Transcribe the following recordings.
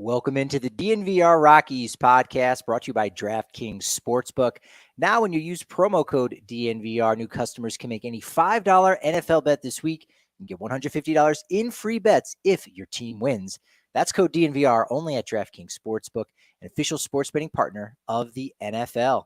Welcome into the DNVR Rockies podcast brought to you by DraftKings Sportsbook. Now, when you use promo code DNVR, new customers can make any $5 NFL bet this week and get $150 in free bets if your team wins. That's code DNVR only at DraftKings Sportsbook, an official sports betting partner of the NFL.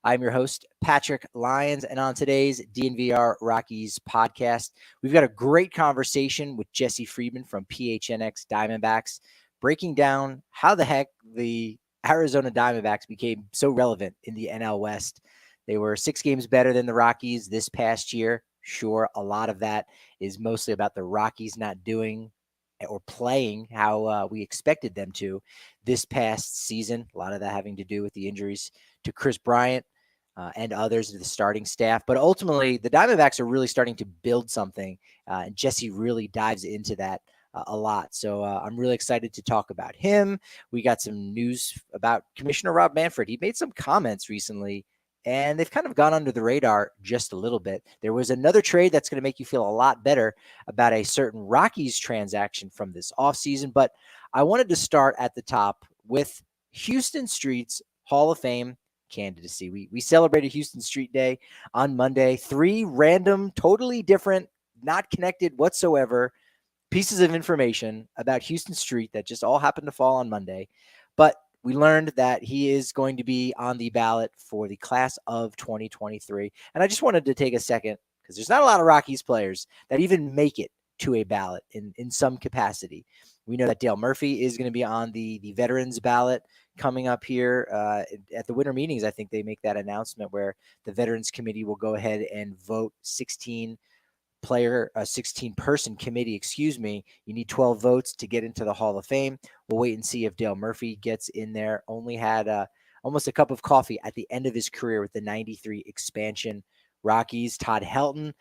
I'm your host, Patrick Lyons, and on today's DNVR Rockies podcast, we've got a great conversation with Jesse Friedman from PHNX Diamondbacks, breaking down how the heck the Arizona Diamondbacks became so relevant in the NL West. They were 6 games better than the Rockies this past year. Sure, a lot of that is mostly about the Rockies not doing or playing how we expected them to this past season. A lot of that having to do with the injuries to Chris Bryant and others of the starting staff. But ultimately, the Diamondbacks are really starting to build something, and Jesse really dives into that a lot. So I'm really excited to talk about him. We got some news about Commissioner Rob Manfred. He made some comments recently, and they've kind of gone under the radar just a little bit. There was another trade that's going to make you feel a lot better about a certain Rockies transaction from this offseason. But I wanted to start at the top with Huston Street's Hall of Fame candidacy. We celebrated Huston Street Day on Monday. 3 random, totally different, not connected whatsoever pieces of information about Huston Street that just all happened to fall on Monday. But we learned that he is going to be on the ballot for the class of 2023. And I just wanted to take a second, because there's not a lot of Rockies players that even make it to a ballot in some capacity. We know that Dale Murphy is going to be on the veterans ballot coming up here at the winter meetings. I think they make that announcement where the Veterans Committee will go ahead and vote 16 person committee, you need 12 votes to get into the Hall of Fame. We'll wait and see if Dale Murphy gets in there. Only had almost a cup of coffee at the end of his career with the 93 expansion Rockies. Todd Helton,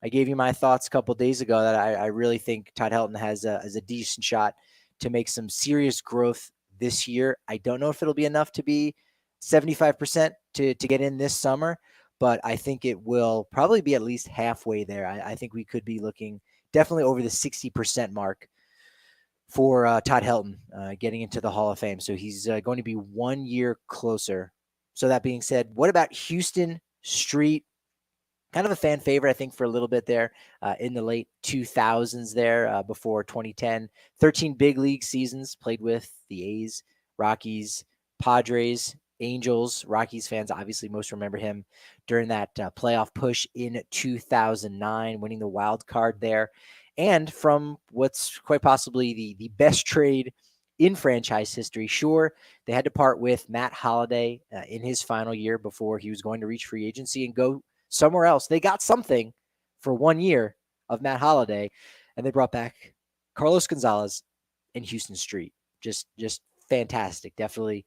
I gave you my thoughts a couple of days ago that I really think Todd Helton has a decent shot to make some serious growth this year. I don't know if it'll be enough to be 75% to get in this summer, but I think it will probably be at least halfway there. I think we could be looking definitely over the 60% mark for Todd Helton getting into the Hall of Fame. So he's going to be 1 year closer. So that being said, what about Huston Street? Kind of a fan favorite, I think, for a little bit there in the late 2000s there before 2010. 13 big league seasons, played with the A's, Rockies, Padres, Angels. Rockies fans obviously most remember him during that playoff push in 2009, winning the wild card there. And from what's quite possibly the best trade in franchise history. Sure, they had to part with Matt Holliday in his final year before he was going to reach free agency and go somewhere else. They got something for 1 year of Matt Holliday, and they brought back Carlos Gonzalez and Huston Street. Just fantastic. Definitely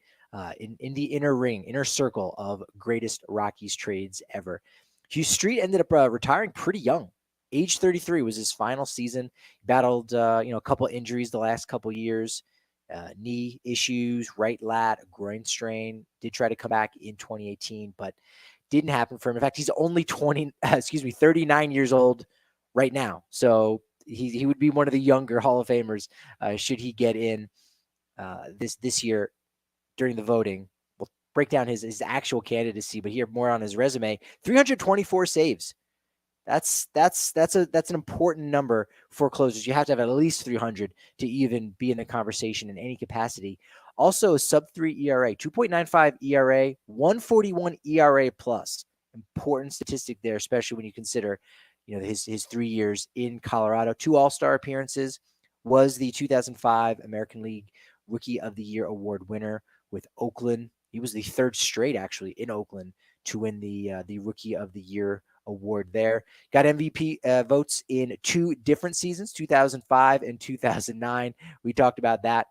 in the inner circle of greatest Rockies trades ever. Huston Street ended up retiring pretty young. Age 33 was his final season. He battled a couple injuries the last couple years, knee issues, right lat, groin strain. Did try to come back in 2018, but didn't happen for him. In fact, he's only 39 years old right now. So he would be one of the younger Hall of Famers should he get in this year during the voting. We'll break down his actual candidacy, but here more on his resume. 324 saves. That's an important number for closers. You have to have at least 300 to even be in the conversation in any capacity. Also, a sub-3 ERA, 2.95 ERA, 141 ERA plus. Important statistic there, especially when you consider, his 3 years in Colorado. 2 All-Star appearances. Was the 2005 American League Rookie of the Year award winner with Oakland. He was the 3rd straight, actually, in Oakland to win the Rookie of the Year award there. Got MVP votes in 2 different seasons, 2005 and 2009. We talked about that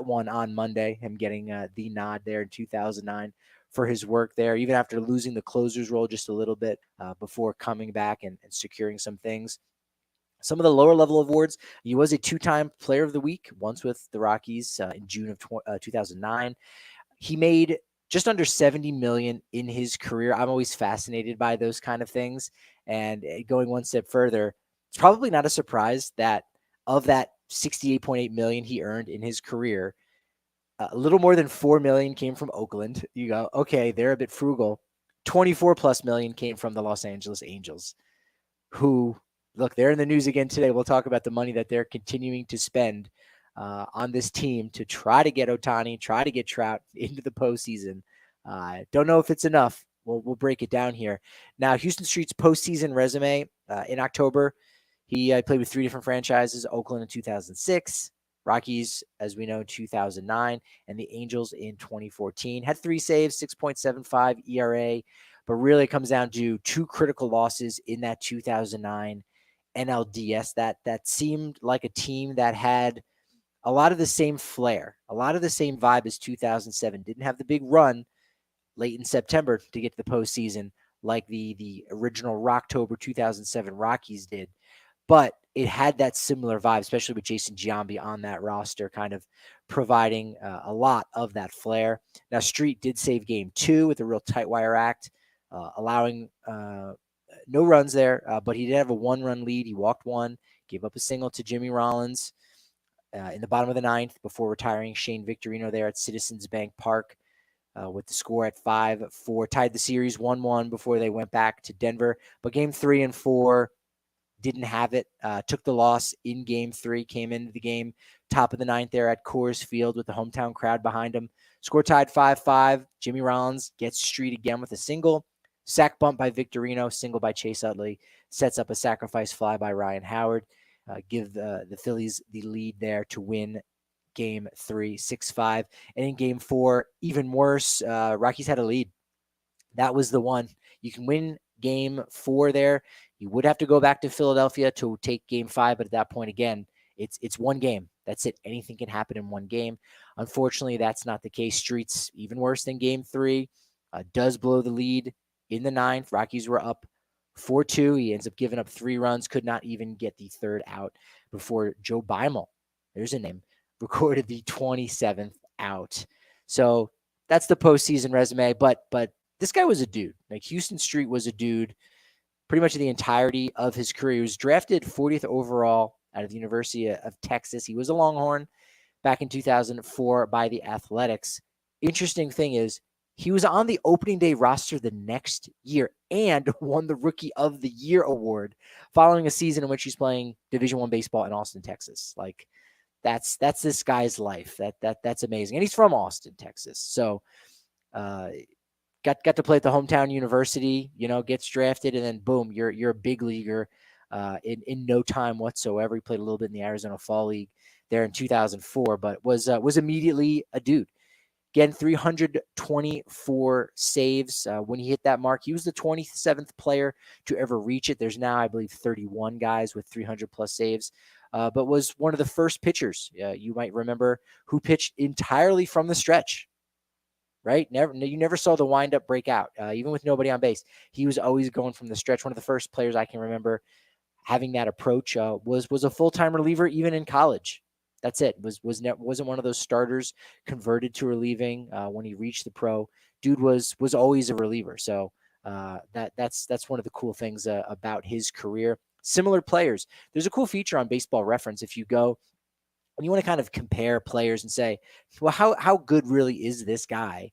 one on Monday, him getting the nod there in 2009 for his work there, even after losing the closer's role just a little bit before coming back and securing some things. Some of the lower level awards, he was a 2-time Player of the Week, once with the Rockies in June of 2009. He made just under $70 million in his career. I'm always fascinated by those kind of things. And going one step further, it's probably not a surprise that of that $68.8 million he earned in his career, A little more than 4 million came from Oakland. You go, okay, they're a bit frugal. 24 plus million came from the Los Angeles Angels, who, look, they're in the news again today. We'll talk about the money that they're continuing to spend on this team to try to get Ohtani, try to get Trout into the postseason. Don't know if it's enough. We'll break it down here. Now, Huston Street's postseason resume in October, he played with 3 different franchises: Oakland in 2006, Rockies, as we know, in 2009, and the Angels in 2014. Had 3 saves, 6.75 ERA, but really it comes down to 2 critical losses in that 2009 NLDS. That seemed like a team that had a lot of the same flair, a lot of the same vibe as 2007. Didn't have the big run late in September to get to the postseason like the original Rocktober 2007 Rockies did, but it had that similar vibe, especially with Jason Giambi on that roster, kind of providing a lot of that flair. Now, Street did save game 2 with a real tight wire act, allowing no runs there, but he did have a 1-run lead. He walked 1, gave up a single to Jimmy Rollins in the bottom of the 9th before retiring Shane Victorino there at Citizens Bank Park with the score at 5-4. Tied the series 1-1 before they went back to Denver. But game 3 and 4 didn't have it. Took the loss in game 3. Came into the game top of the 9th there at Coors Field with the hometown crowd behind him. Score tied 5-5. Jimmy Rollins gets Street again with a single. Sack bunt by Victorino. Single by Chase Utley. Sets up a sacrifice fly by Ryan Howard. Give the Phillies the lead there to win game 3, 6-5. And in game 4, even worse, Rockies had a lead. That was the one. You can win game 4 there. You would have to go back to Philadelphia to take game 5, but at that point, again, it's one game. That's it. Anything can happen in one game. Unfortunately, that's not the case. Street's even worse than game 3. Does blow the lead in the 9th. Rockies were up 4-2. He ends up giving up 3 runs, could not even get the 3rd out before Joe Beimel, there's a name, recorded the 27th out. So that's the postseason resume. But this guy was a dude. Like, Huston Street was a dude pretty much the entirety of his career. He was drafted 40th overall out of the University of Texas. He was a Longhorn back in 2004 by the Athletics. Interesting thing is, he was on the opening day roster the next year and won the Rookie of the Year award following a season in which he's playing Division I baseball in Austin, Texas. Like, that's this guy's life. That's amazing. And he's from Austin, Texas. So got to play at the hometown university, gets drafted, and then boom, you're a big leaguer in no time whatsoever. He played a little bit in the Arizona Fall League there in 2004, but was immediately a dude. Again, 324 saves. When he hit that mark, he was the 27th player to ever reach it. There's now, I believe, 31 guys with 300-plus saves, but was one of the first pitchers, you might remember, who pitched entirely from the stretch, right? You never saw the wind-up breakout, even with nobody on base. He was always going from the stretch. One of the first players I can remember having that approach was a full-time reliever even in college. That's it. Wasn't one of those starters converted to relieving when he reached the pro. Dude was always a reliever. So that's one of the cool things about his career. Similar players. There's a cool feature on Baseball Reference. If you go and you want to kind of compare players and say, well, how good really is this guy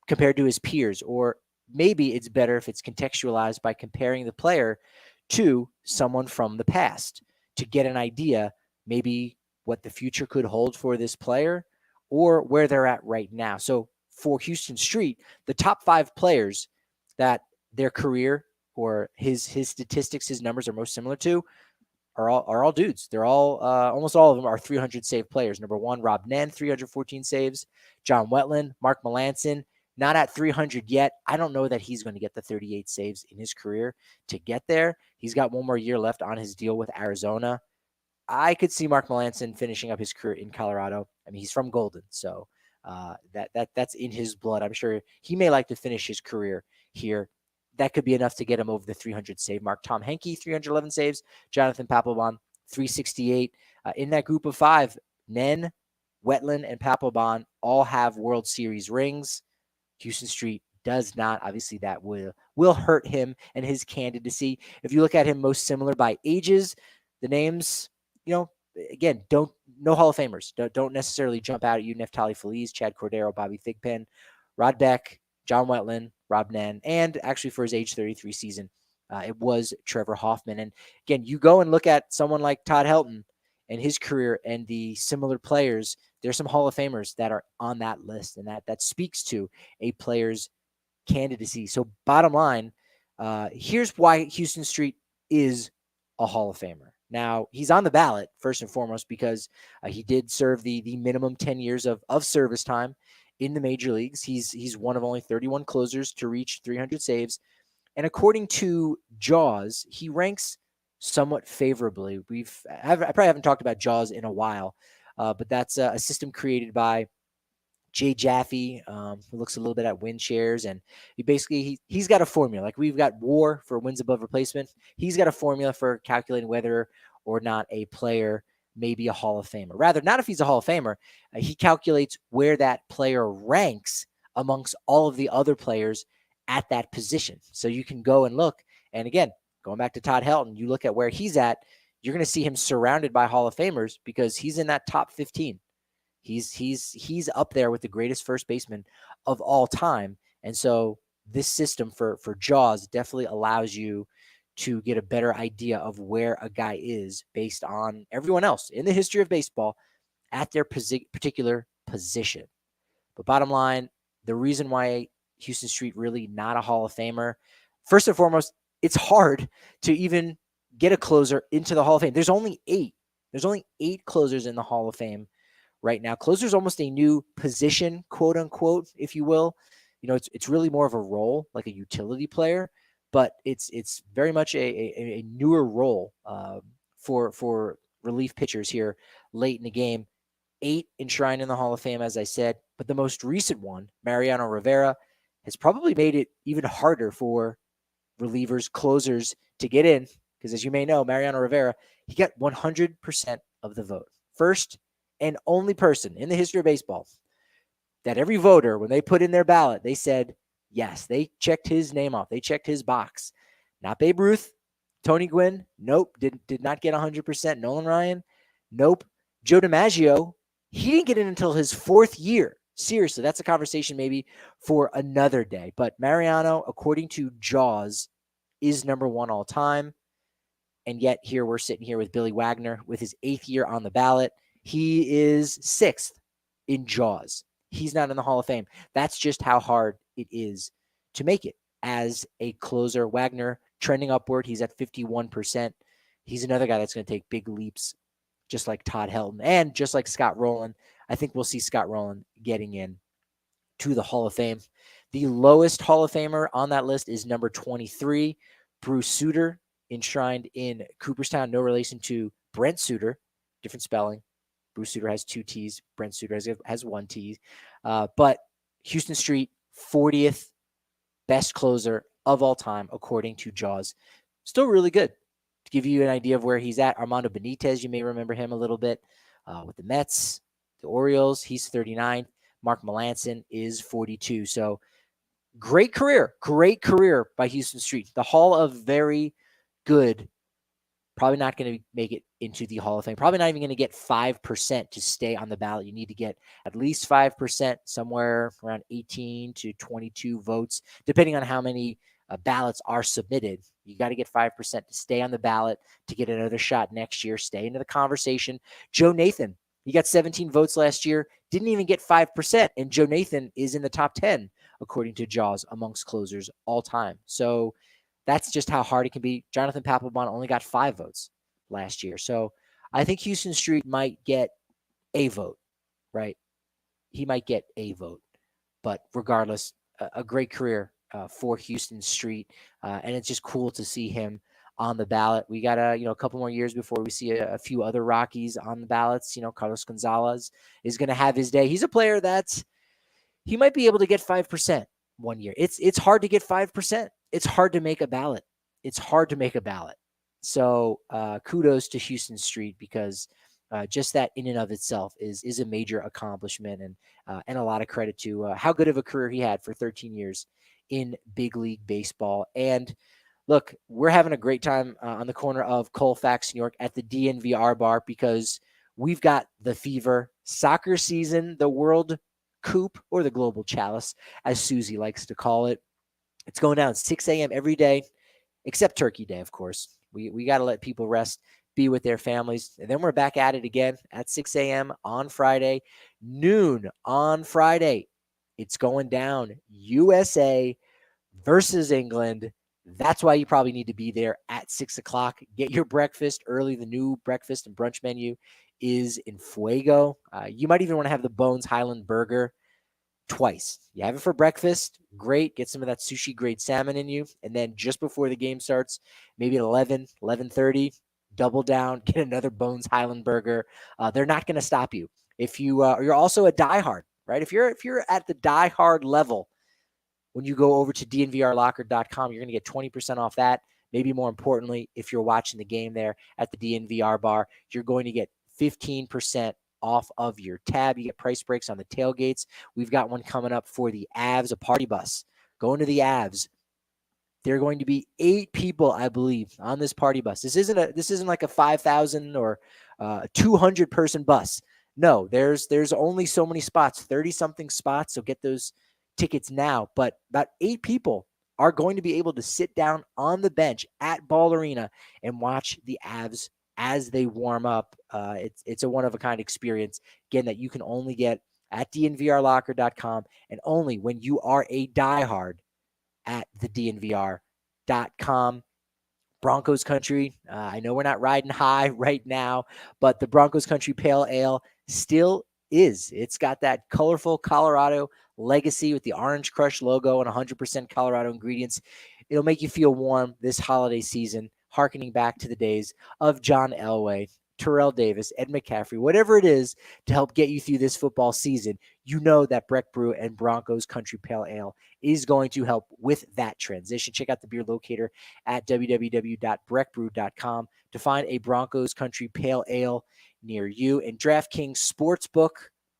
compared to his peers? Or maybe it's better if it's contextualized by comparing the player to someone from the past to get an idea maybe what the future could hold for this player or where they're at right now. So for Huston Street, the top 5 players that their career or his statistics, his numbers are most similar to are all dudes. They're all almost all of them are 300 save players. Number 1, Rob Nen, 314 saves. John Wetland, Mark Melancon, not at 300 yet. I don't know that he's going to get the 38 saves in his career to get there. He's got 1 more year left on his deal with Arizona. I could see Mark Melancon finishing up his career in Colorado. I mean, he's from Golden, so that's in his blood. I'm sure he may like to finish his career here. That could be enough to get him over the 300 save mark. Tom Henke, 311 saves. Jonathan Papelbon, 368. In that group of 5, Nen, Wetland, and Papelbon all have World Series rings. Huston Street does not. Obviously, that will hurt him and his candidacy. If you look at him most similar by ages, the names, again, no Hall of Famers. Don't necessarily jump out at you. Neftali Feliz, Chad Cordero, Bobby Thigpen, Rod Beck, John Wetland, Rob Nen, and actually for his age 33 season, it was Trevor Hoffman. And again, you go and look at someone like Todd Helton and his career and the similar players. There's some Hall of Famers that are on that list, and that speaks to a player's candidacy. So bottom line, here's why Huston Street is a Hall of Famer. Now, he's on the ballot, first and foremost, because he did serve the minimum 10 years of service time in the major leagues. He's one of only 31 closers to reach 300 saves. And according to Jaws, he ranks somewhat favorably. I probably haven't talked about Jaws in a while, but that's a system created by Jay Jaffe, who looks a little bit at win shares, and he's got a formula. Like we've got WAR for wins above replacement. He's got a formula for calculating whether or not a player may be a Hall of Famer. Rather, not if he's a Hall of Famer, he calculates where that player ranks amongst all of the other players at that position. So you can go and look, and again, going back to Todd Helton, you look at where he's at, you're going to see him surrounded by Hall of Famers because he's in that top 15. He's up there with the greatest first baseman of all time. And so this system for Jaws definitely allows you to get a better idea of where a guy is based on everyone else in the history of baseball at their particular position. But bottom line, the reason why Huston Street really not a Hall of Famer, first and foremost, it's hard to even get a closer into the Hall of Fame. There's only 8. There's only 8 closers in the Hall of Fame right now. Closer is almost a new position, quote unquote, if you will. You know, it's really more of a role, like a utility player, but it's very much a newer role for relief pitchers here late in the game. 8 enshrined in the Hall of Fame, as I said, but the most recent one, Mariano Rivera, has probably made it even harder for relievers, closers to get in, because as you may know, Mariano Rivera, he got 100% of the vote. First and only person in the history of baseball that every voter, when they put in their ballot, they said, yes, they checked his name off. They checked his box. Not Babe Ruth, Tony Gwynn, nope, did not get 100%. Nolan Ryan, nope. Joe DiMaggio, he didn't get in until his 4th year. Seriously, that's a conversation maybe for another day. But Mariano, according to Jaws, is number 1 all time. And yet here we're sitting here with Billy Wagner with his 8th year on the ballot. He is 6th in Jaws. He's not in the Hall of Fame. That's just how hard it is to make it as a closer. Wagner trending upward. He's at 51%. He's another guy that's going to take big leaps, just like Todd Helton and just like Scott Rowland. I think we'll see Scott Rowland getting in to the Hall of Fame. The lowest Hall of Famer on that list is number 23, Bruce Sutter, enshrined in Cooperstown. No relation to Brent Sutter, different spelling. Bruce Sutter has 2 T's. Brent Sutter has 1 T. But Huston Street, 40th best closer of all time, according to Jaws. Still really good. To give you an idea of where he's at, Armando Benitez, you may remember him a little bit with the Mets, the Orioles. He's 39. Mark Melanson is 42. So great career by Huston Street. The Hall of Very Good. Probably not going to make it into the Hall of Fame. Probably not even going to get 5% to stay on the ballot. You need to get at least 5%, somewhere around 18 to 22 votes, depending on how many ballots are submitted. You got to get 5% to stay on the ballot to get another shot next year, stay into the conversation. Joe Nathan, he got 17 votes last year, didn't even get 5%, and Joe Nathan is in the top 10, according to Jaws, amongst closers all time. So that's just how hard it can be. Jonathan Papelbon only got 5 votes last year. So I think Huston Street might get a vote, right? He might get a vote. But regardless, a great career for Huston Street. And it's just cool to see him on the ballot. We got a couple more years before we see a few other Rockies on the ballots. Carlos Gonzalez is going to have his day. He's a player he might be able to get 5% one year. It's hard to get 5%. It's hard to make a ballot. So kudos to Huston Street, because just that in and of itself is a major accomplishment, and a lot of credit to how good of a career he had for 13 years in big league baseball. And look, we're having a great time on the corner of Colfax, New York at the DNVR bar because we've got the fever, soccer season, the World Coupe, or the Global Chalice, as Susie likes to call it. It's going down 6 a.m. every day, except Turkey Day, of course. We got to let people rest, be with their families. And then we're back at it again at 6 a.m. on Friday, noon on Friday. It's going down USA versus England. That's why you probably need to be there at 6 o'clock. Get your breakfast early. The new breakfast and brunch menu is in fuego. You might even want to have the Bones Highland Burger twice. You have it for breakfast, great. Get some of that sushi grade salmon in you. And then just before the game starts, maybe at 11, 11:30, double down, get another Bones Highland Burger. They're not going to stop you. If you're also a diehard, right? If you're at the diehard level, when you go over to dnvrlocker.com, you're going to get 20% off that. Maybe more importantly, if you're watching the game there at the DNVR bar, you're going to get 15% off of your tab. You get price breaks on the tailgates. We've got one coming up for the Avs, a party bus. Going to the Avs. There are going to be 8 people, I believe, on this party bus. This isn't like a 5,000 or 200 person bus. No, there's only so many spots, 30 something spots. So get those tickets now. But about 8 people are going to be able to sit down on the bench at Ball Arena and watch the Avs as they warm up. It's a one-of-a-kind experience, again, that you can only get at dnvrlocker.com and only when you are a diehard at the dnvr.com. Broncos Country, I know we're not riding high right now, but the Broncos Country Pale Ale still is. It's got that colorful Colorado legacy with the Orange Crush logo and 100% Colorado ingredients. It'll make you feel warm this holiday season, harkening back to the days of John Elway, Terrell Davis, Ed McCaffrey, whatever it is to help get you through this football season. You know that Breck Brew and Broncos Country Pale Ale is going to help with that transition. Check out the beer locator at www.breckbrew.com to find a Broncos Country Pale Ale near you. And DraftKings Sportsbook,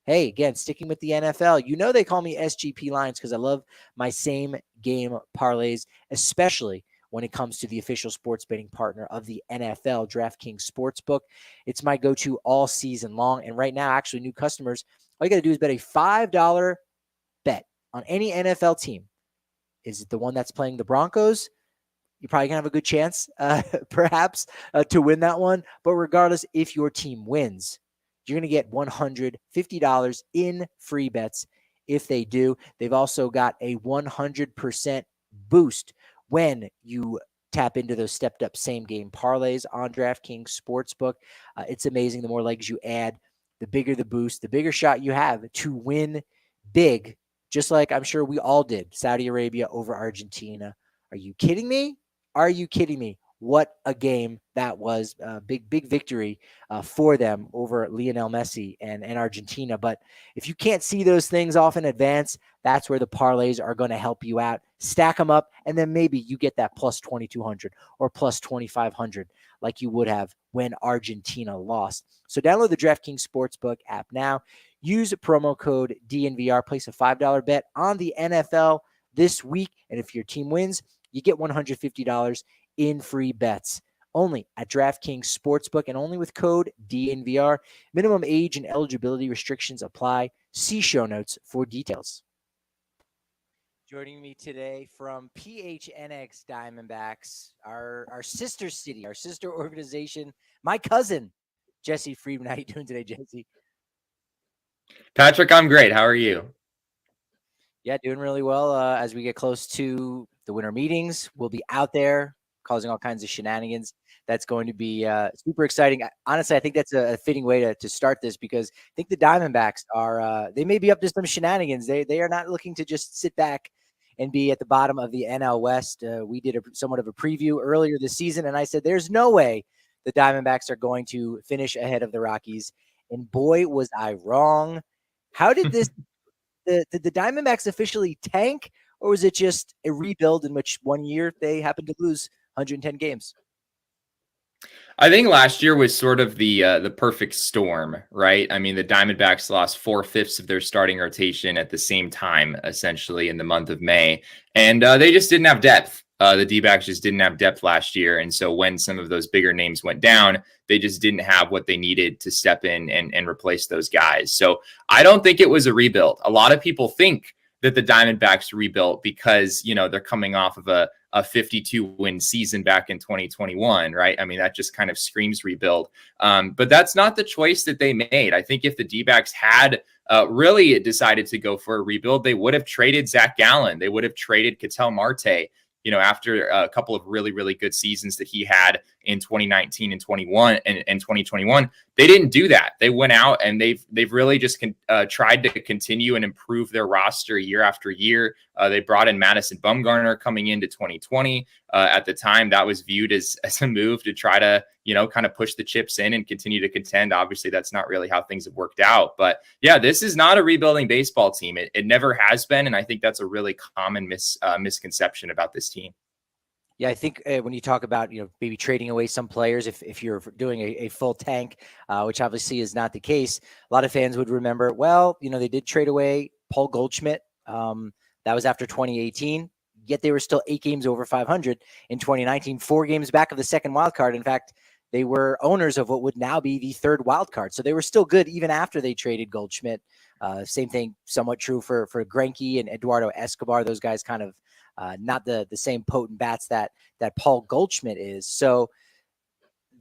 hey, again, sticking with the NFL, you know they call me SGP Lyons because I love my same game parlays, especially when it comes to the official sports betting partner of the NFL, DraftKings Sportsbook. It's my go-to all season long. And right now, actually, new customers, all you got to do is bet a $5 bet on any NFL team. Is it the one that's playing the Broncos? You're probably going to have a good chance, perhaps, to win that one. But regardless, if your team wins, you're going to get $150 in free bets if they do. They've also got a 100% boost when you tap into those stepped up same game parlays on DraftKings Sportsbook. It's amazing. The more legs you add, the bigger the boost, the bigger shot you have to win big, just like I'm sure we all did. Saudi Arabia over Argentina. Are you kidding me? Are you kidding me? What a game that was. Big victory for them over Lionel Messi and Argentina. But if you can't see those things off in advance, that's where the parlays are going to help you out. Stack them up, and then maybe you get that plus 2,200 or plus 2,500 like you would have when Argentina lost. So download the DraftKings Sportsbook app now. Use promo code DNVR. Place a $5 bet on the NFL this week, and if your team wins, you get $150 in free bets. Only at DraftKings Sportsbook and only with code DNVR. Minimum age and eligibility restrictions apply. See show notes for details. Joining me today from PHNX Diamondbacks, our sister city, our sister organization, my cousin, Jesse Friedman. How you doing today, Jesse? Patrick, I'm great. How are you? Yeah, doing really well. As we get close to the winter meetings, we'll be out there causing all kinds of shenanigans. That's going to be super exciting. Honestly, I think that's a fitting way to start this because I think the Diamondbacks are they may be up to some shenanigans. They are not looking to just sit back and be at the bottom of the NL West. We did somewhat of a preview earlier this season, and I said there's no way the Diamondbacks are going to finish ahead of the Rockies. And boy, was I wrong. How did this did the Diamondbacks officially tank, or was it just a rebuild in which one year they happened to lose 110 games? I think last year was sort of the perfect storm, right? I mean, the Diamondbacks lost 4/5 of their starting rotation at the same time, essentially in the month of May, and they just didn't have depth. The D-backs just didn't have depth last year. And so when some of those bigger names went down, they just didn't have what they needed to step in and replace those guys. So I don't think it was a rebuild. A lot of people think that the Diamondbacks rebuilt because, they're coming off of a 52-win season back in 2021, right? I mean, that just kind of screams rebuild. But that's not the choice that they made. I think if the D-backs had really decided to go for a rebuild, they would have traded Zac Gallen. They would have traded Ketel Marte, after a couple of really, really good seasons that he had in 2019 and 2021. They didn't do that. They went out and they've really just tried to continue and improve their roster year after year. They brought in Madison Bumgarner coming into 2020. At the time, that was viewed as a move to try to, kind of push the chips in and continue to contend. Obviously, that's not really how things have worked out. But yeah, this is not a rebuilding baseball team. It never has been. And I think that's a really common misconception about this team. Yeah, I think when you talk about, maybe trading away some players, if you're doing a full tank, which obviously is not the case, a lot of fans would remember, well, they did trade away Paul Goldschmidt. That was after 2018, yet they were still 8 games over 500 in 2019, 4 games back of the second wild card. In fact, they were owners of what would now be the third wild card. So they were still good even after they traded Goldschmidt. Same thing, somewhat true for Greinke and Eduardo Escobar. Those guys kind of not the same potent bats that Paul Goldschmidt is. So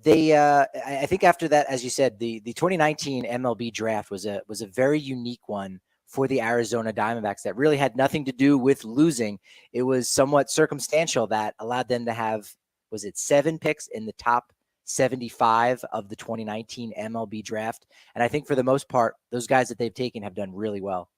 they, I think after that, as you said, the 2019 MLB draft was a very unique one for the Arizona Diamondbacks that really had nothing to do with losing. It was somewhat circumstantial that allowed them to have, was it 7 picks in the top 75 of the 2019 MLB draft. And I think for the most part, those guys that they've taken have done really well.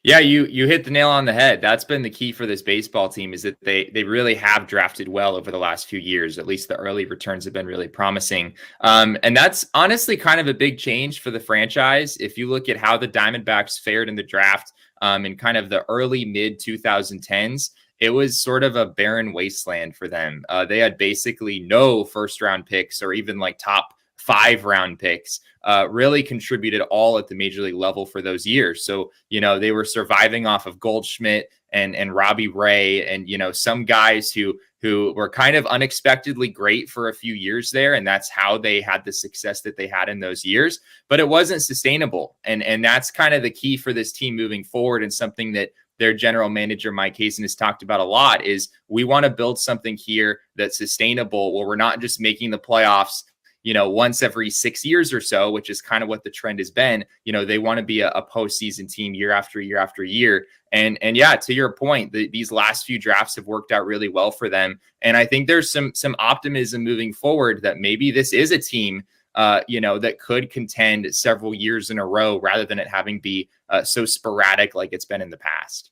Yeah, you hit the nail on the head. That's been the key for this baseball team, is that they really have drafted well over the last few years. At least the early returns have been really promising. And that's honestly kind of a big change for the franchise. If you look at how the Diamondbacks fared in the draft in kind of the early mid 2010s, it was sort of a barren wasteland for them. They had basically no first round picks or even like top 5 round picks, really contributed all at the major league level for those years. So, they were surviving off of Goldschmidt and Robbie Ray and, some guys who were kind of unexpectedly great for a few years there. And that's how they had the success that they had in those years, but it wasn't sustainable. And that's kind of the key for this team moving forward. And something that their general manager, Mike Hazen, has talked about a lot is we want to build something here that's sustainable, where we're not just making the playoffs once every 6 years or so, which is kind of what the trend has been. They want to be a postseason team year after year after year. And yeah, to your point, these last few drafts have worked out really well for them. And I think there's some optimism moving forward that maybe this is a team, that could contend several years in a row rather than it having be so sporadic like it's been in the past.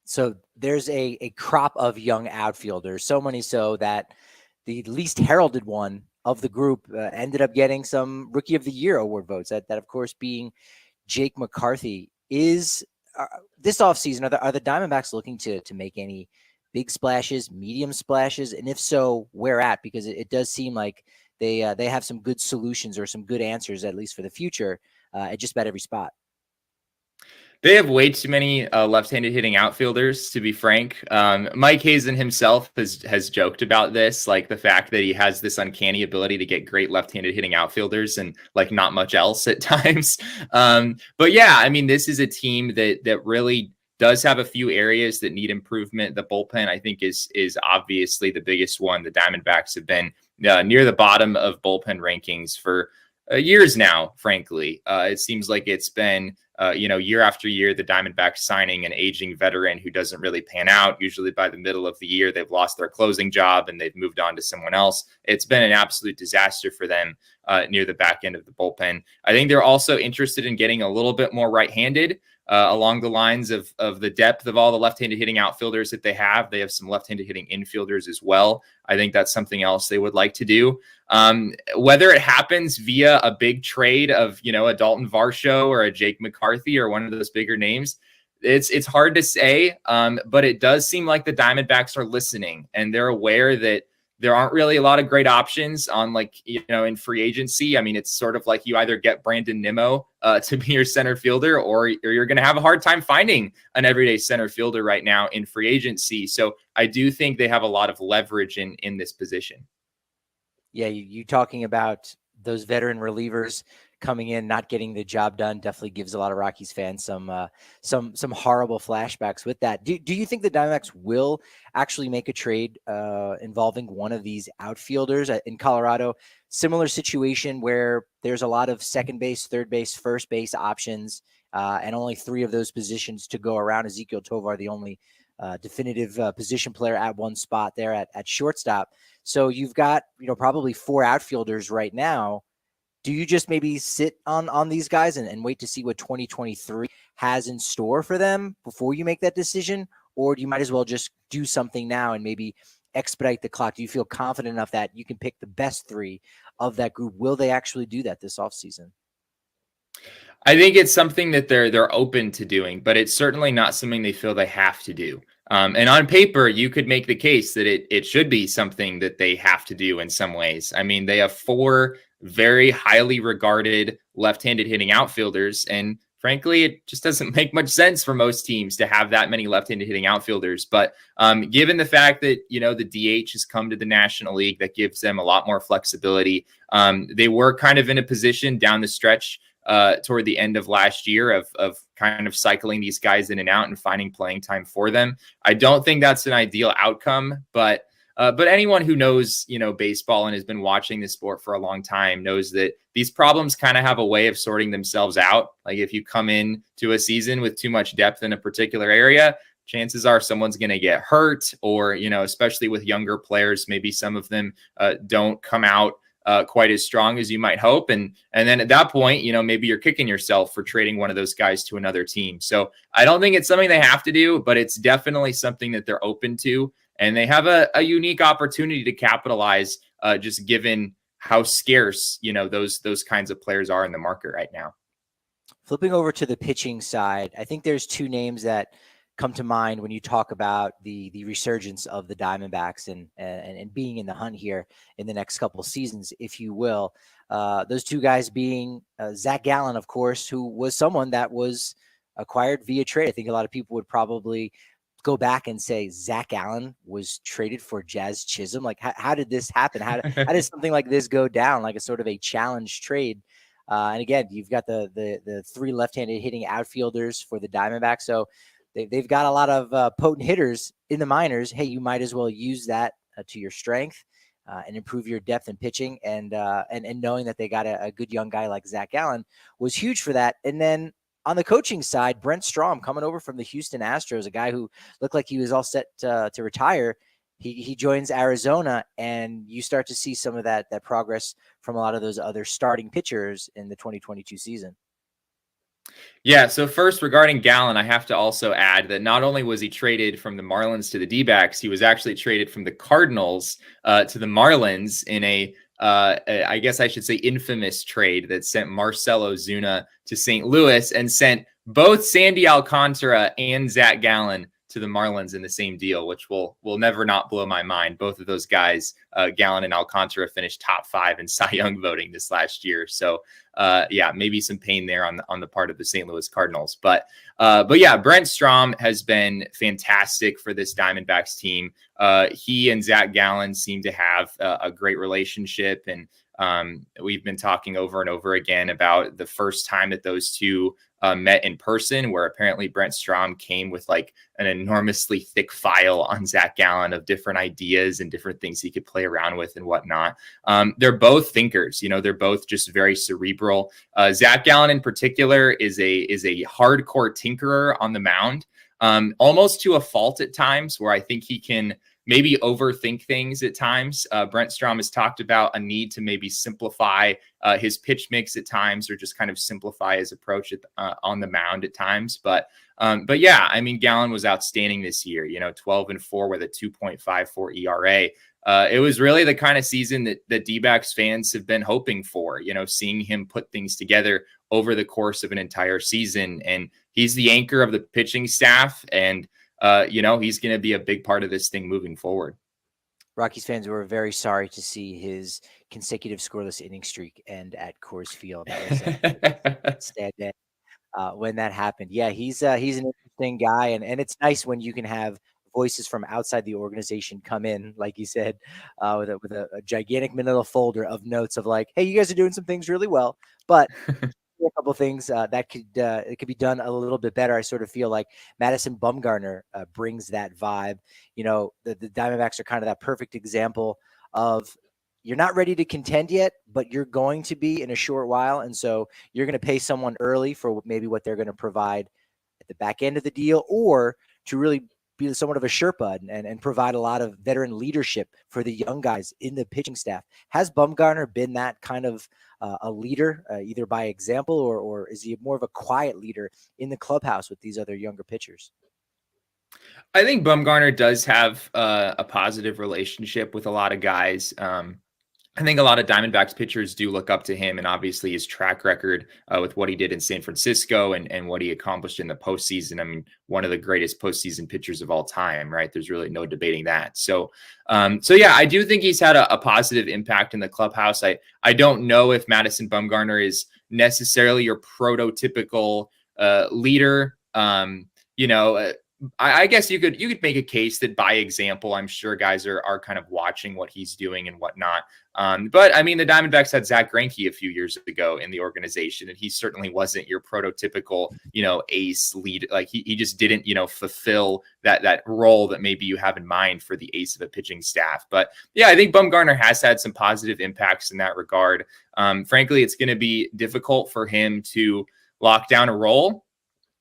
So there's a crop of young outfielders, so many so that the least heralded one of the group ended up getting some Rookie of the Year award votes. That of course, being Jake McCarthy. Is this offseason, are the Diamondbacks looking to make any big splashes, medium splashes? And if so, where at? Because it does seem like they have some good solutions or some good answers, at least for the future, at just about every spot. They have way too many left-handed hitting outfielders, to be frank. Mike Hazen himself has joked about this, like the fact that he has this uncanny ability to get great left-handed hitting outfielders and like not much else at times. But yeah, I mean, this is a team that really does have a few areas that need improvement. The bullpen, I think, is obviously the biggest one. The Diamondbacks have been near the bottom of bullpen rankings for years now, frankly. It seems like it's been year after year, the Diamondbacks signing an aging veteran who doesn't really pan out. Usually by the middle of the year, they've lost their closing job and they've moved on to someone else. It's been an absolute disaster for them near the back end of the bullpen. I think they're also interested in getting a little bit more right-handed along the lines of the depth of all the left-handed hitting outfielders that they have. They have some left-handed hitting infielders as well. I think that's something else they would like to do. Whether it happens via a big trade of, a Daulton Varsho or a Jake McCarthy or one of those bigger names, it's hard to say. But it does seem like the Diamondbacks are listening and they're aware that there aren't really a lot of great options on, like, in free agency. I mean, it's sort of like you either get Brandon Nimmo to be your center fielder, or you're going to have a hard time finding an everyday center fielder right now in free agency. So I do think they have a lot of leverage in this position. Yeah, you talking about those veteran relievers coming in, not getting the job done, definitely gives a lot of Rockies fans some horrible flashbacks with that. Do you think the Diamondbacks will actually make a trade involving one of these outfielders in Colorado? Similar situation where there's a lot of second base, third base, first base options, and only 3 of those positions to go around. Ezequiel Tovar, the only definitive position player at one spot there at shortstop. So you've got, probably 4 outfielders right now. Do you just maybe sit on these guys and wait to see what 2023 has in store for them before you make that decision? Or do you might as well just do something now and maybe expedite the clock? Do you feel confident enough that you can pick the best 3 of that group? Will they actually do that this offseason? I think it's something that they're open to doing, but it's certainly not something they feel they have to do. And on paper, you could make the case that it should be something that they have to do in some ways. I mean, they have 4 very highly regarded left-handed hitting outfielders, and frankly, it just doesn't make much sense for most teams to have that many left-handed hitting outfielders. But given the fact that, the DH has come to the National League, that gives them a lot more flexibility. They were kind of in a position down the stretch toward the end of last year of kind of cycling these guys in and out and finding playing time for them. I don't think that's an ideal outcome, but anyone who knows, baseball and has been watching this sport for a long time knows that these problems kind of have a way of sorting themselves out. Like, if you come in to a season with too much depth in a particular area, chances are someone's going to get hurt, or, especially with younger players, maybe some of them don't come out quite as strong as you might hope. And then at that point, maybe you're kicking yourself for trading one of those guys to another team. So I don't think it's something they have to do, but it's definitely something that they're open to. And they have a unique opportunity to capitalize, just given how scarce, those kinds of players are in the market right now. Flipping over to the pitching side, I think there's 2 names that come to mind when you talk about the resurgence of the Diamondbacks and being in the hunt here in the next couple of seasons, if you will. Those 2 guys being Zac Gallen, of course, who was someone that was acquired via trade. I think a lot of people would probably go back and say Zac Gallen was traded for Jazz Chisholm. Like, how did this happen? How did something like this go down? Like a sort of a challenge trade. And again, you've got the 3 left-handed hitting outfielders for the Diamondbacks. So they've got a lot of potent hitters in the minors. Hey, you might as well use that to your strength and improve your depth in pitching. And knowing that they got a good young guy like Zac Gallen was huge for that. And then on the coaching side, Brent Strom coming over from the Houston Astros, a guy who looked like he was all set to retire. He joins Arizona, and you start to see some of that progress from a lot of those other starting pitchers in the 2022 season. Yeah, so first, regarding Gallen, I have to also add that not only was he traded from the Marlins to the D-backs, he was actually traded from the Cardinals to the Marlins in I guess I should say infamous trade that sent Marcell Ozuna to St. Louis and sent both Sandy Alcantara and Zac Gallen to the Marlins in the same deal, which will never not blow my mind. Both of those guys, Gallen and Alcantara, finished top 5 in Cy Young voting this last year. So yeah, maybe some pain there on the part of the St. Louis Cardinals. But yeah, Brent Strom has been fantastic for this Diamondbacks team. He and Zac Gallen seem to have a great relationship, and we've been talking over and over again about the first time that those 2 met in person, where apparently Brent Strom came with like an enormously thick file on Zac Gallen of different ideas and different things he could play around with and whatnot. They're both thinkers, they're both just very cerebral. Zac Gallen in particular is a hardcore tinkerer on the mound, almost to a fault at times, where I think he can maybe overthink things at times. Brent Strom has talked about a need to maybe simplify his pitch mix at times, or just kind of simplify his approach on the mound at times. But yeah, I mean, Gallen was outstanding this year, 12-4 with a 2.54 ERA. It was really the kind of season that D-backs fans have been hoping for, seeing him put things together over the course of an entire season. And he's the anchor of the pitching staff, and he's going to be a big part of this thing moving forward. Rockies fans were very sorry to see his consecutive scoreless inning streak end at Coors Field. That was a sad day when that happened. Yeah, he's an interesting guy, and it's nice when you can have voices from outside the organization come in, like you said, with a gigantic manila folder of notes of like, hey, you guys are doing some things really well, but a couple of things that it could be done a little bit better. I sort of feel like Madison Bumgarner brings that vibe. You know, the Diamondbacks are kind of that perfect example of you're not ready to contend yet, but you're going to be in a short while, and so you're going to pay someone early for maybe what they're going to provide at the back end of the deal, or to really be somewhat of a Sherpa and provide a lot of veteran leadership for the young guys in the pitching staff. Has Bumgarner been that kind of a leader, either by example or is he more of a quiet leader in the clubhouse with these other younger pitchers? I think Bumgarner does have a positive relationship with a lot of guys. I think a lot of Diamondbacks pitchers do look up to him, and obviously his track record with what he did in San Francisco and what he accomplished in the postseason. I mean, one of the greatest postseason pitchers of all time, right? There's really no debating that. So yeah, I do think he's had a positive impact in the clubhouse. I don't know if Madison Bumgarner is necessarily your prototypical leader. I guess you could make a case that by example, I'm sure guys are kind of watching what he's doing and whatnot. But I mean, the Diamondbacks had Zac Greinke a few years ago in the organization, and he certainly wasn't your prototypical, ace lead. Like he just didn't, fulfill that role that maybe you have in mind for the ace of a pitching staff. But yeah, I think Bumgarner has had some positive impacts in that regard. Frankly, it's going to be difficult for him to lock down a role.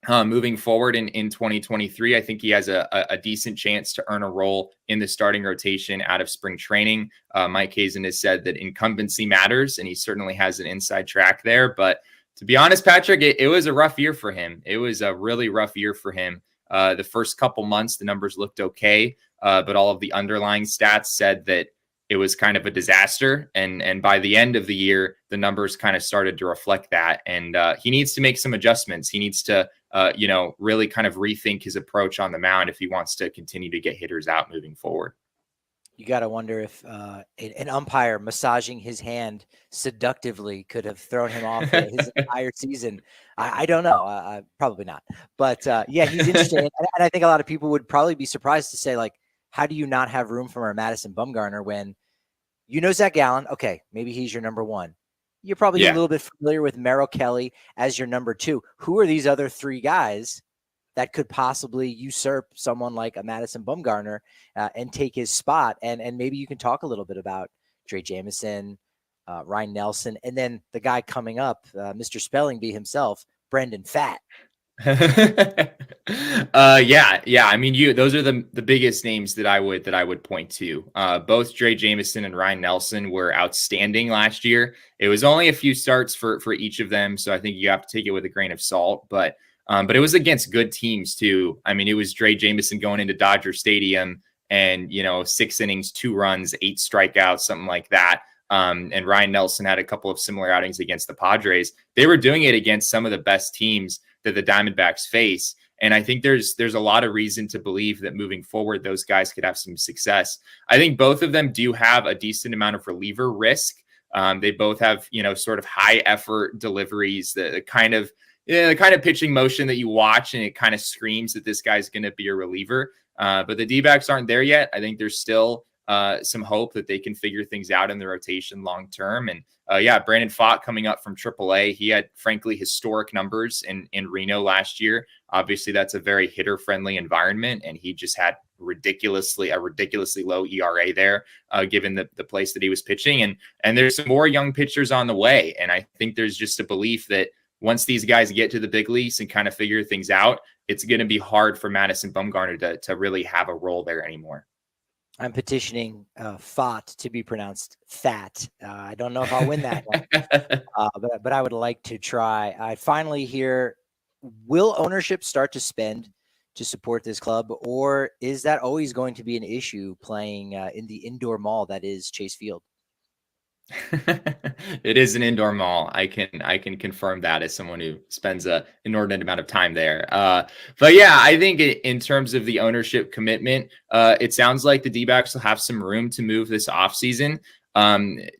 Moving forward in 2023, I think he has a decent chance to earn a role in the starting rotation out of spring training. Mike Hazen has said that incumbency matters, and he certainly has an inside track there. But to be honest, Patrick, it was a rough year for him. It was a really rough year for him. The first couple months, the numbers looked okay, but all of the underlying stats said that it was kind of a disaster. And by the end of the year, the numbers kind of started to reflect that. And he needs to make some adjustments. He needs to, really kind of rethink his approach on the mound if he wants to continue to get hitters out moving forward. You got to wonder if an umpire massaging his hand seductively could have thrown him off his entire season. I don't know. Probably not. But yeah, he's interesting. and I think a lot of people would probably be surprised to say, like, how do you not have room for a Madison Bumgarner when Zac Gallen? Okay, maybe he's your number one. You're probably a little bit familiar with Merrill Kelly as your number two. Who are these other three guys that could possibly usurp someone like a Madison Bumgarner and take his spot? And maybe you can talk a little bit about Trey Jamison, Ryan Nelson, and then the guy coming up, Mr. Spelling Bee himself, Brendan Pfaadt. Yeah. I mean, those are the biggest names that I would point to. Both Trey Jamison and Ryan Nelson were outstanding last year. It was only a few starts for each of them, so I think you have to take it with a grain of salt. But it was against good teams too. I mean, it was Trey Jamison going into Dodger Stadium and 6 innings, 2 runs, 8 strikeouts, something like that. And Ryan Nelson had a couple of similar outings against the Padres. They were doing it against some of the best teams that the Diamondbacks face. And I think there's a lot of reason to believe that moving forward, those guys could have some success. I think both of them do have a decent amount of reliever risk. They both have, sort of high effort deliveries, the kind of pitching motion that you watch and it kind of screams that this guy's going to be a reliever. But the D-backs aren't there yet. I think there's still some hope that they can figure things out in the rotation long term. And Brandon Pfaadt coming up from AAA, he had frankly historic numbers in Reno last year. Obviously, that's a very hitter friendly environment, and he just had a ridiculously low ERA there, given the place that he was pitching. And there's some more young pitchers on the way, and I think there's just a belief that once these guys get to the big leagues and kind of figure things out, it's going to be hard for Madison Bumgarner to really have a role there anymore. I'm petitioning Pfaadt to be pronounced Fat. I don't know if I'll win that one, but I would like to try. I finally hear, will ownership start to spend to support this club, or is that always going to be an issue playing in the indoor mall that is Chase Field? It is an indoor mall. I can confirm that as someone who spends a inordinate amount of time there. But yeah, I think in terms of the ownership commitment, it sounds like the D-backs will have some room to move this offseason.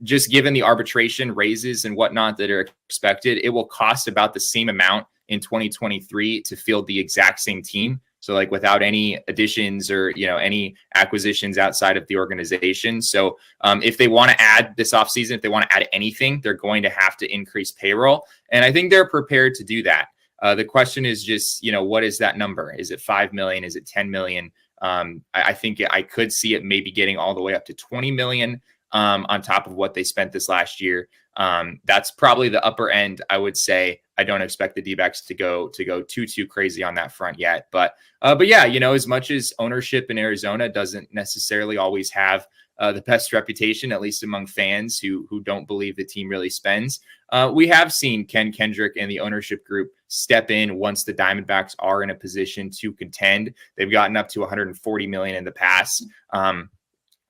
Just given the arbitration raises and whatnot that are expected, it will cost about the same amount in 2023 to field the exact same team. So like without any additions or, any acquisitions outside of the organization. So if they want to add this offseason, if they want to add anything, they're going to have to increase payroll. And I think they're prepared to do that. The question is just, what is that number? Is it 5 million? Is it 10 million? I think I could see it maybe getting all the way up to 20 million on top of what they spent this last year. That's probably the upper end, I would say. I don't expect the D-backs to go too crazy on that front yet. But yeah, as much as ownership in Arizona doesn't necessarily always have the best reputation, at least among fans who don't believe the team really spends, we have seen Ken Kendrick and the ownership group step in once the Diamondbacks are in a position to contend. They've gotten up to 140 million in the past.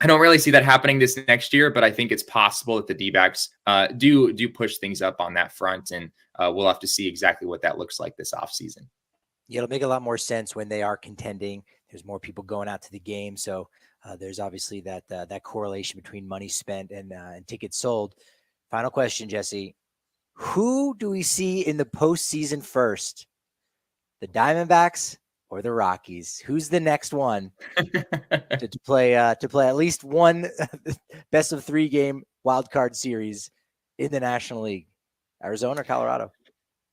I don't really see that happening this next year, but I think it's possible that the D-backs do push things up on that front, and we'll have to see exactly what that looks like this offseason. Yeah, it'll make a lot more sense when they are contending. There's more people going out to the game, so there's obviously that correlation between money spent and tickets sold. Final question, Jesse: who do we see in the postseason first? The Diamondbacks or the Rockies? Who's the next one to play at least one best of 3 game wild card series in the National League? Arizona or Colorado?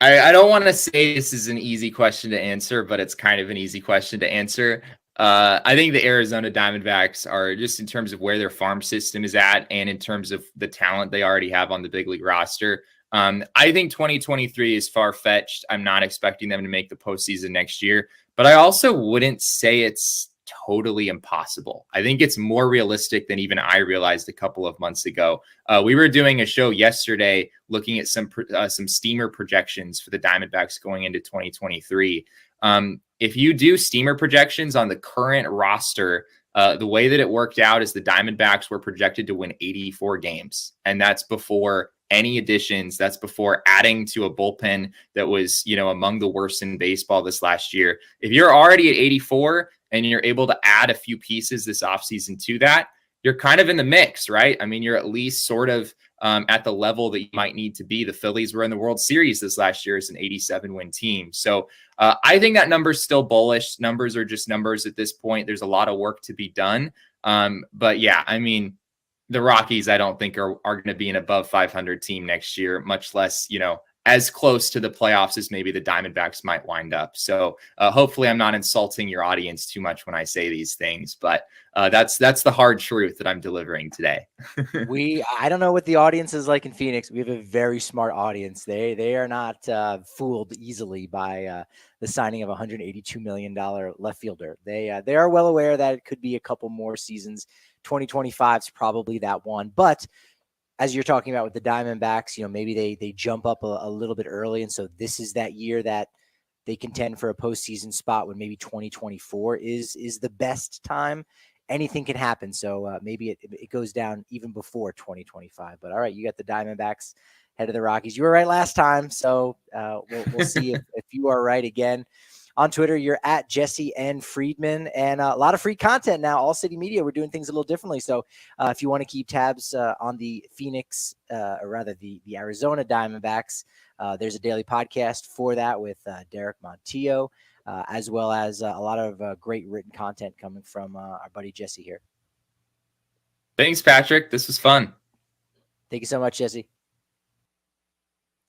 I don't want to say this is an easy question to answer, but it's kind of an easy question to answer. I think the Arizona Diamondbacks are, just in terms of where their farm system is at and in terms of the talent they already have on the big league roster. I think 2023 is far-fetched. I'm not expecting them to make the postseason next year, but I also wouldn't say it's totally impossible. I think it's more realistic than even I realized a couple of months ago. We were doing a show yesterday looking at some steamer projections for the Diamondbacks going into 2023. If you do steamer projections on the current roster, the way that it worked out is the Diamondbacks were projected to win 84 games, and that's before any additions. That's before adding to a bullpen that was, among the worst in baseball this last year. If you're already at 84 and you're able to add a few pieces this offseason to that, you're kind of in the mix, right? I mean, you're at least sort of at the level that you might need to be. The Phillies were in the World Series this last year as an 87-win team. So I think that number's still bullish. Numbers are just numbers at this point. There's a lot of work to be done. But yeah, I mean, the Rockies, I don't think are going to be an above 500 team next year, much less, as close to the playoffs as maybe the Diamondbacks might wind up. So hopefully I'm not insulting your audience too much when I say these things, but that's the hard truth that I'm delivering today. I don't know what the audience is like in Phoenix. We have a very smart audience. They are not fooled easily by the signing of a $182 million left fielder. They are well aware that it could be a couple more seasons. 2025 is probably that one, but as you're talking about with the Diamondbacks, maybe they jump up a little bit early. And so this is that year that they contend for a postseason spot, when maybe 2024 is the best time. Anything can happen. So maybe it goes down even before 2025. But all right, you got the Diamondbacks ahead of the Rockies. You were right last time. So we'll see if you are right again. On Twitter, you're at Jesse and Friedman, and a lot of free content now. All City Media, we're doing things a little differently. So if you want to keep tabs on the Phoenix, or rather the Arizona Diamondbacks, there's a daily podcast for that with Derek Montillo, as well as a lot of great written content coming from our buddy Jesse here. Thanks, Patrick. This was fun. Thank you so much, Jesse.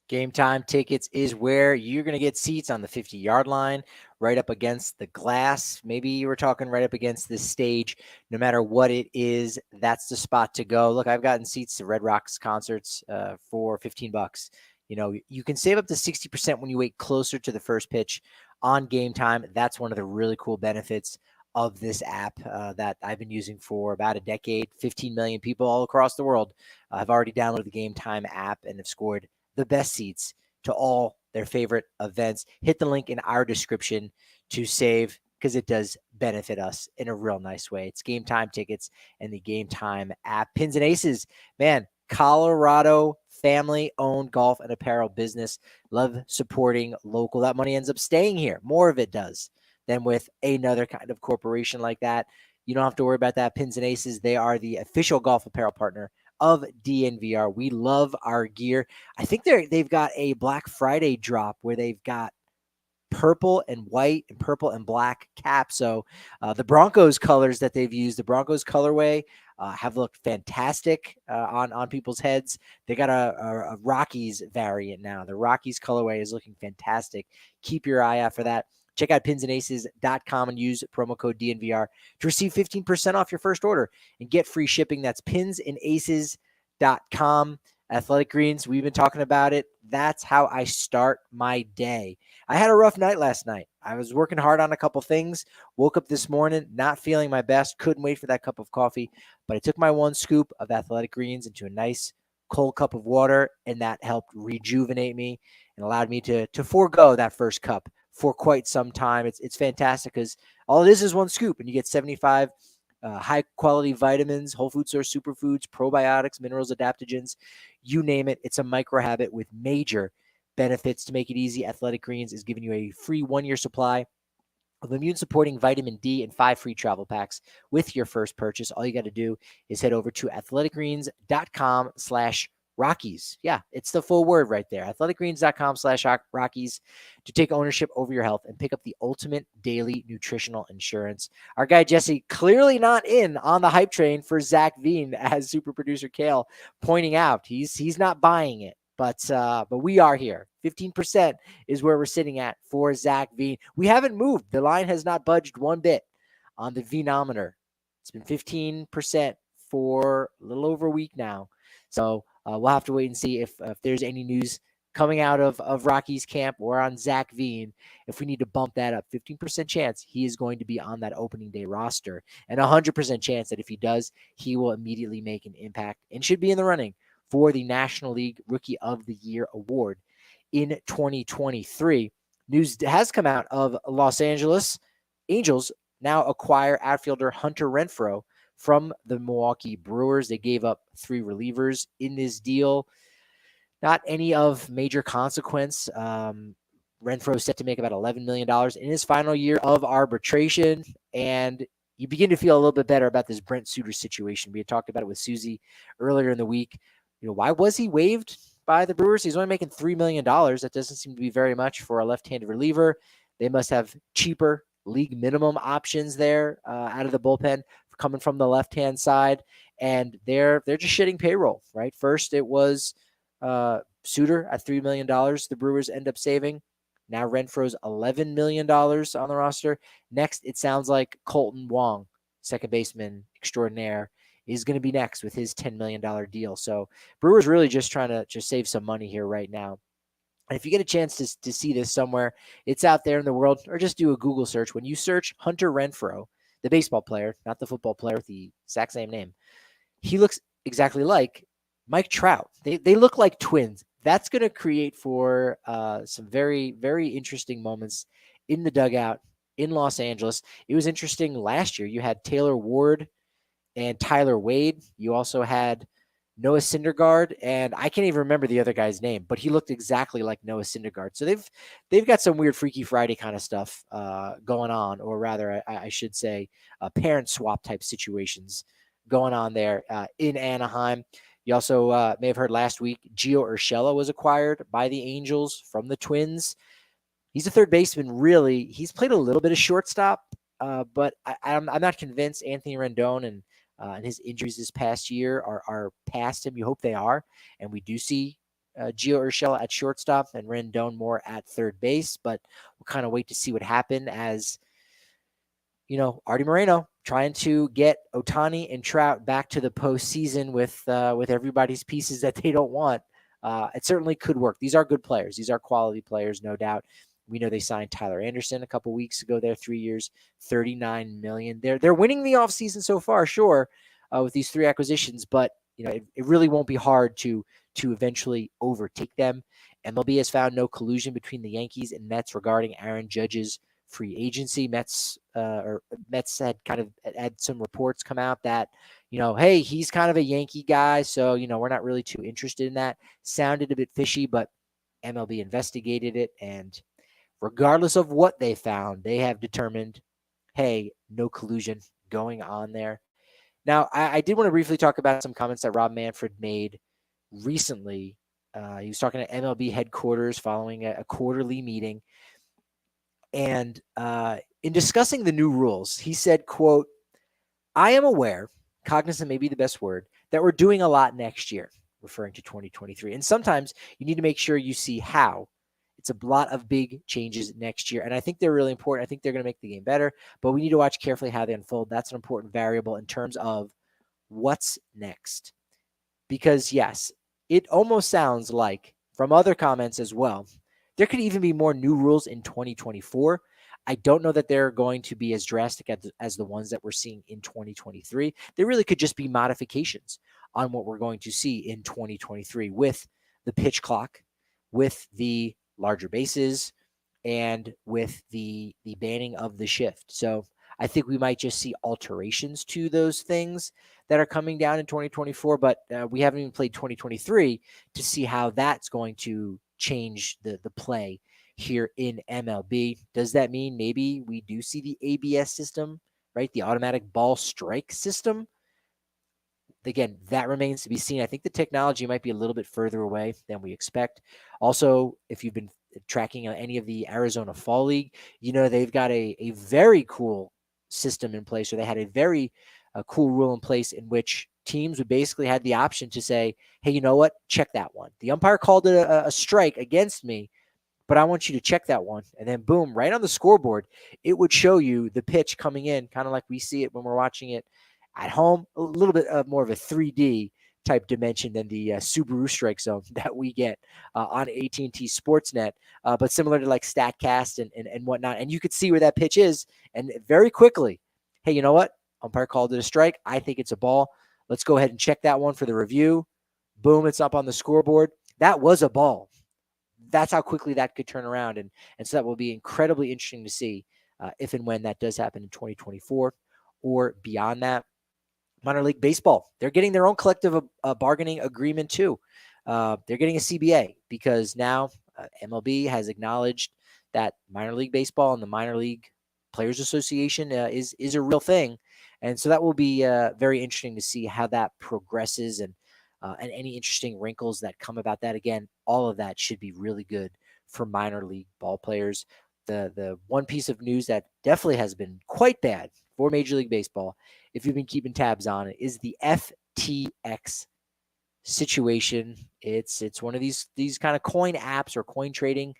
Game Time Tickets is where you're going to get seats on the 50-yard line, right up against the glass. Maybe you were talking right up against this stage. No matter what it is, that's the spot to go. Look, I've gotten seats to Red Rocks concerts for $15. You can save up to 60% when you wait closer to the first pitch on Game Time. That's one of the really cool benefits of this app that I've been using for about a decade. 15 million people all across the world have already downloaded the Game Time app and have scored the best seats to all their favorite events. Hit the link in our description to save, because it does benefit us in a real nice way. It's Game Time Tickets and the Game Time app. Pins and Aces, man, Colorado family-owned golf and apparel business. Love supporting local. That money ends up staying here. More of it does than with another kind of corporation like that. You don't have to worry about that. Pins and Aces, they are the official golf apparel partner of DNVR. We love our gear. I think they've got a Black Friday drop where they've got purple and white and purple and black cap. So the Broncos colors that they've used, the Broncos colorway, have looked fantastic on people's heads. They got a Rockies variant now. The Rockies colorway is looking fantastic. Keep your eye out for that. Check out pinsandaces.com and use promo code DNVR to receive 15% off your first order and get free shipping. That's pinsandaces.com. Athletic Greens, we've been talking about it. That's how I start my day. I had a rough night last night. I was working hard on a couple things. Woke up this morning not feeling my best. Couldn't wait for that cup of coffee. But I took my one scoop of Athletic Greens into a nice cold cup of water, and that helped rejuvenate me and allowed me to forego that first cup for quite some time. It's fantastic because all it is one scoop, and you get 75 high-quality vitamins, whole food source superfoods, probiotics, minerals, adaptogens, you name it. It's a micro-habit with major benefits. To make it easy, Athletic Greens is giving you a free 1-year supply of immune-supporting vitamin D and 5 free travel packs with your first purchase. All you got to do is head over to athleticgreens.com/Rockies. Yeah, it's the full word right there. athleticgreens.com/Rockies to take ownership over your health and pick up the ultimate daily nutritional insurance. Our guy Jesse clearly not in on the hype train for Zach Veen, as super producer Kale pointing out. He's not buying it. But we are here. 15% is where we're sitting at for Zach Veen. We haven't moved. The line has not budged one bit on the Veenometer. It's been 15% for a little over a week now. So we'll have to wait and see if there's any news coming out of Rockies camp or on Zach Veen, if we need to bump that up. 15% chance he is going to be on that opening day roster, and 100% chance that if he does, he will immediately make an impact and should be in the running for the National League Rookie of the Year award in 2023. News has come out of Los Angeles. Angels now acquire outfielder Hunter Renfroe from the Milwaukee Brewers. They gave up 3 relievers in this deal. Not any of major consequence. Renfroe is set to make about $11 million in his final year of arbitration, and you begin to feel a little bit better about this Brent Suter situation. We had talked about it with Susie earlier in the week. Why was he waived by the Brewers? He's only making $3 million. That doesn't seem to be very much for a left-handed reliever. They must have cheaper league minimum options there out of the bullpen coming from the left-hand side, and they're just shitting payroll, right? First, it was Suter at $3 million. The Brewers end up saving. Now Renfroe's $11 million on the roster. Next, it sounds like Colton Wong, second baseman extraordinaire, is going to be next with his $10 million deal. So Brewers really just trying to save some money here right now. And if you get a chance to see this somewhere, it's out there in the world, or just do a Google search. When you search Hunter Renfroe, the baseball player, not the football player with the exact same name, he looks exactly like Mike Trout. They look like twins. That's going to create for some very, very interesting moments in the dugout in Los Angeles. It was interesting last year. You had Taylor Ward and Tyler Wade. You also had Noah Syndergaard, and I can't even remember the other guy's name, but he looked exactly like Noah Syndergaard. So they've got some weird Freaky Friday kind of stuff going on, or rather, I should say, parent swap type situations going on there in Anaheim. You also may have heard last week, Gio Urshela was acquired by the Angels from the Twins. He's a third baseman, really. He's played a little bit of shortstop, but I'm not convinced Anthony Rendon and his injuries this past year are past him. You hope they are. And we do see Gio Urshela at shortstop and Rendon more at third base, but we'll kind of wait to see what happened as, Artie Moreno trying to get Ohtani and Trout back to the postseason with everybody's pieces that they don't want. It certainly could work. These are good players. These are quality players, no doubt. We know they signed Tyler Anderson a couple weeks ago there, 3 years, $39 million. They're winning the offseason so far, sure, with these 3 acquisitions, but it really won't be hard to eventually overtake them. MLB has found no collusion between the Yankees and Mets regarding Aaron Judge's free agency. Mets had kind of had some reports come out that, hey, he's kind of a Yankee guy, so, we're not really too interested in that. Sounded a bit fishy, but MLB investigated it, and regardless of what they found, they have determined, hey, no collusion going on there. Now, I did want to briefly talk about some comments that Rob Manfred made recently. He was talking to MLB headquarters following a quarterly meeting. And in discussing the new rules, he said, quote, "I am aware, cognizant may be the best word, that we're doing a lot next year," referring to 2023. And sometimes you need to make sure you see how. It's a lot of big changes next year. And I think they're really important. I think they're going to make the game better, but we need to watch carefully how they unfold. That's an important variable in terms of what's next. Because yes, it almost sounds like, from other comments as well, there could even be more new rules in 2024. I don't know that they're going to be as drastic as the ones that we're seeing in 2023. They really could just be modifications on what we're going to see in 2023 with the pitch clock, with the larger bases, and with the banning of the shift. So I think we might just see alterations to those things that are coming down in 2024, but we haven't even played 2023 to see how that's going to change the play here in MLB. Does that mean maybe we do see the ABS system, right? The automatic ball strike system? Again, that remains to be seen. I think the technology might be a little bit further away than we expect. Also, if you've been tracking any of the Arizona Fall League, they've got a very cool system in place, or they had a very cool rule in place in which teams would basically had the option to say, hey, you know what? Check that one. The umpire called it a strike against me, but I want you to check that one. And then boom, right on the scoreboard, it would show you the pitch coming in, kind of like we see it when we're watching it at home, a little bit more of a 3D type dimension than the Subaru Strike Zone that we get on AT&T Sportsnet, but similar to like StatCast and whatnot. And you could see where that pitch is, and very quickly, hey, you know what? Umpire called it a strike. I think it's a ball. Let's go ahead and check that one for the review. Boom, it's up on the scoreboard. That was a ball. That's how quickly that could turn around. And so that will be incredibly interesting to see if and when that does happen in 2024 or beyond that. Minor League Baseball, they're getting their own collective bargaining agreement too. They're getting a CBA because now MLB has acknowledged that Minor League Baseball and the Minor League Players Association is a real thing. And so that will be very interesting to see how that progresses and any interesting wrinkles that come about that. Again, all of that should be really good for minor league ball players. The one piece of news that definitely has been quite bad for Major League Baseball, if you've been keeping tabs on it, is the FTX situation. It's one of these kind of coin apps or coin trading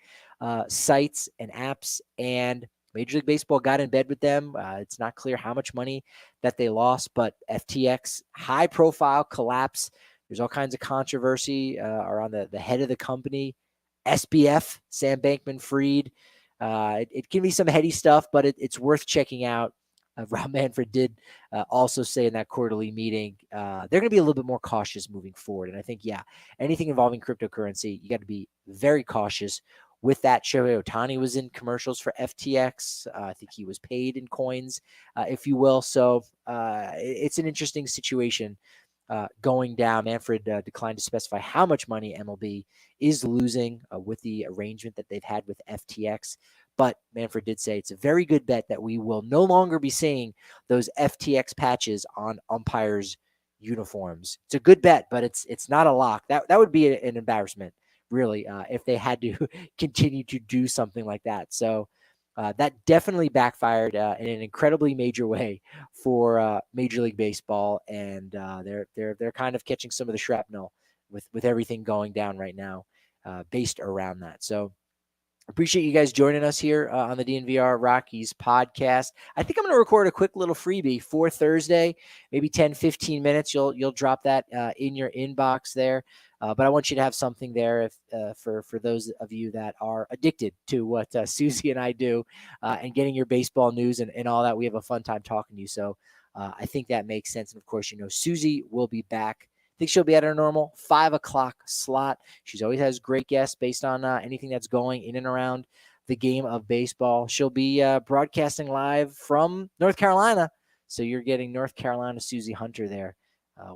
sites and apps, and Major League Baseball got in bed with them. It's not clear how much money that they lost, but FTX, high profile collapse. There's all kinds of controversy around the head of the company, SBF, Sam Bankman-Fried. It can be some heady stuff, but it's worth checking out. Rob Manfred did also say in that quarterly meeting, they're going to be a little bit more cautious moving forward. And I think, anything involving cryptocurrency, you got to be very cautious with that. Shohei Ohtani was in commercials for FTX. I think he was paid in coins, if you will. So it's an interesting situation going down. Manfred declined to specify how much money MLB is losing with the arrangement that they've had with FTX. But Manfred did say it's a very good bet that we will no longer be seeing those FTX patches on umpires' uniforms. It's a good bet, but it's not a lock. That would be an embarrassment, really, if they had to continue to do something like that. So that definitely backfired in an incredibly major way for Major League Baseball, and they're kind of catching some of the shrapnel with everything going down right now, based around that. So appreciate you guys joining us here on the DNVR Rockies podcast. I think I'm going to record a quick little freebie for Thursday, maybe 10, 15 minutes. You'll drop that in your inbox there. But I want you to have something there for those of you that are addicted to what Susie and I do and getting your baseball news and all that. We have a fun time talking to you. So I think that makes sense. And of course, Susie will be back. I think she'll be at her normal 5 o'clock slot. She's always has great guests based on anything that's going in and around the game of baseball. She'll be broadcasting live from North Carolina. So you're getting North Carolina Susie Hunter there.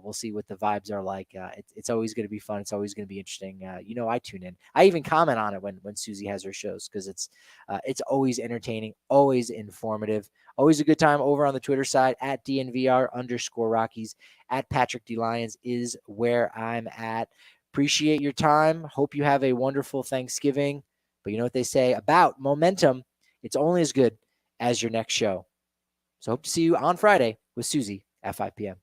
We'll see what the vibes are like. It's always going to be fun. It's always going to be interesting. I tune in. I even comment on it when Susie has her shows because it's always entertaining, always informative, always a good time over on the Twitter side at DNVR_Rockies, at Patrick D. Lyons is where I'm at. Appreciate your time. Hope you have a wonderful Thanksgiving. But you know what they say about momentum? It's only as good as your next show. So hope to see you on Friday with Susie at 5 p.m.